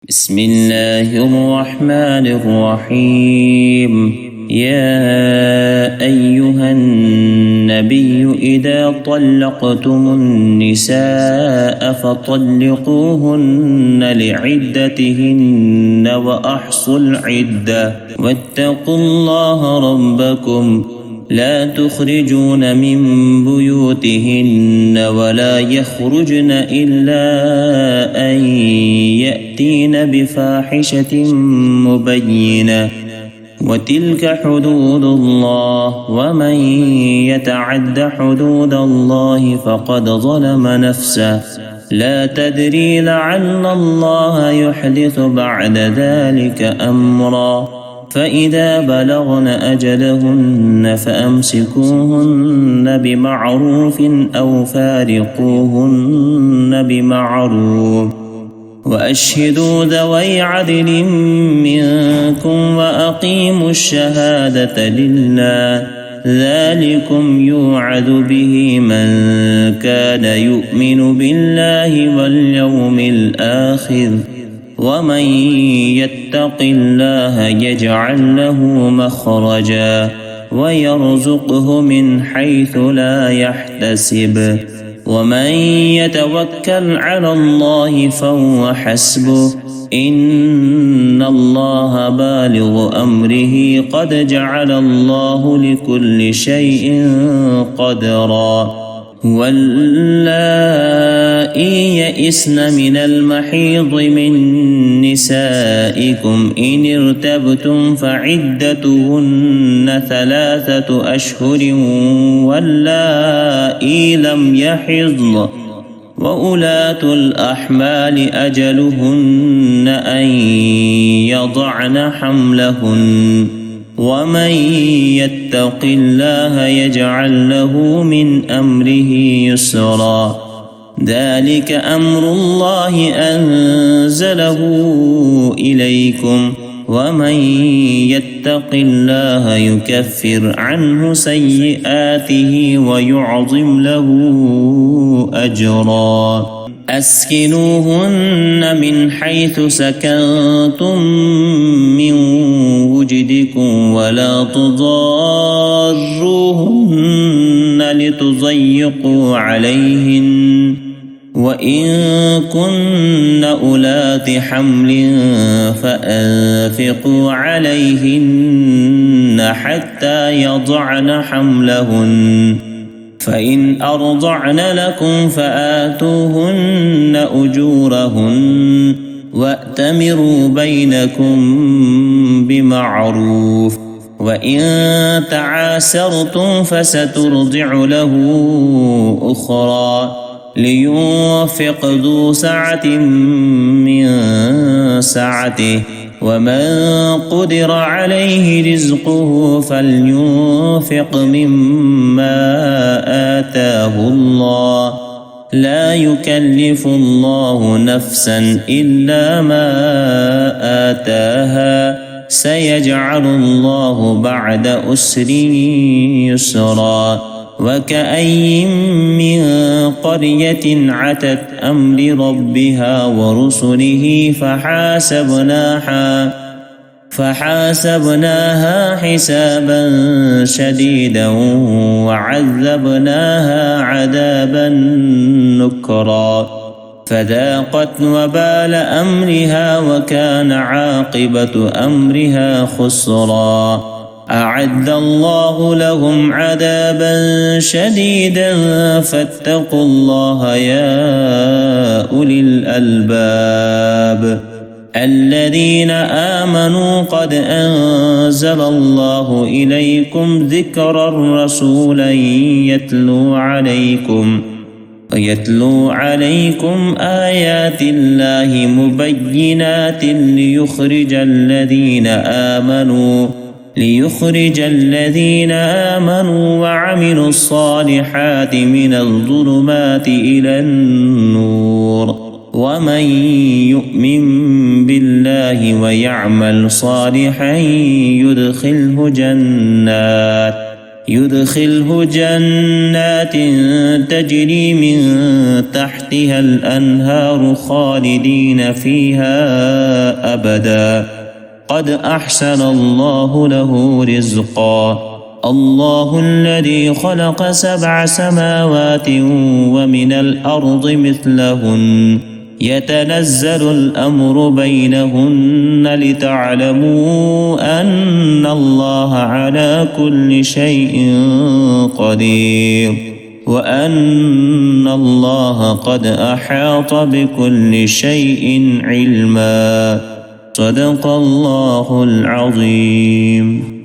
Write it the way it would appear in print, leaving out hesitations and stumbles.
بسم الله الرحمن الرحيم. يا أيها النبي إذا طلقتم النساء فطلقوهن لعدتهن وأحصوا العدة واتقوا الله ربكم لا تخرجون من بيوتهن ولا يخرجن إلا أن يأتين بفاحشة مبينة وتلك حدود الله ومن يتعد حدود الله فقد ظلم نفسه لا تدري لعل الله يحدث بعد ذلك أمرا فإذا بلغن أجلهن فأمسكوهن بمعروف أو فارقوهن بمعروف وأشهدوا ذوي عدل منكم وأقيموا الشهادة لله ذلكم يوعظ به من كان يؤمن بالله واليوم الآخر ومن يتق الله يجعل له مخرجا ويرزقه من حيث لا يحتسب ومن يتوكل على الله فهو حسبه إن الله بالغ أمره قد جعل الله لكل شيء قدرا واللائي يئسن من المحيض من نسائكم إن ارتبتم فعدتهن 3 أشهر واللائي لم يحضن وأولاة الأحمال أجلهن أن يضعن حملهن ومن يتق الله يجعل له من أمره يسرا ذلك أمر الله أنزله إليكم ومن يتق الله يكفر عنه سيئاته ويعظم له أجرا أسكنوهن من حيث سكنتم من وجدكم ولا تضاروهن لتضيقوا عليهن وإن كن أولات حمل فأنفقوا عليهن حتى يضعن حملهن فإن أرضعن لكم فآتوهن أجورهن وأتمروا بينكم بمعروف وإن تعاسرتم فسترضع له أخرى لينفق ذو سعة من سعته ومن قدر عليه رزقه فلينفق مما آتاه الله لا يكلف الله نفسا إلا ما آتاها سيجعل الله بعد أسر يسرا وكأين من قرية عتت أمر ربها ورسله فحاسبناها حسابا شديدا وعذبناها عذابا نكرا فذاقت وبال أمرها وكان عاقبة أمرها خسرا أعد الله لهم عذابا شديدا فاتقوا الله يا أولي الألباب الذين آمنوا قد أنزل الله إليكم ذكرا رسولا يتلو عليكم آيات الله مبينات ليخرج الذين آمنوا وعملوا الصالحات من الظلمات إلى النور ومن يؤمن بالله ويعمل صالحا يدخله جنات تجري من تحتها الأنهار خالدين فيها أبدا قد أحسن الله له رزقا الله الذي خلق 7 سماوات ومن الأرض مثلهن يتنزل الأمر بينهن لتعلموا أن الله على كل شيء قدير وأن الله قد أحاط بكل شيء علما صدق الله العظيم.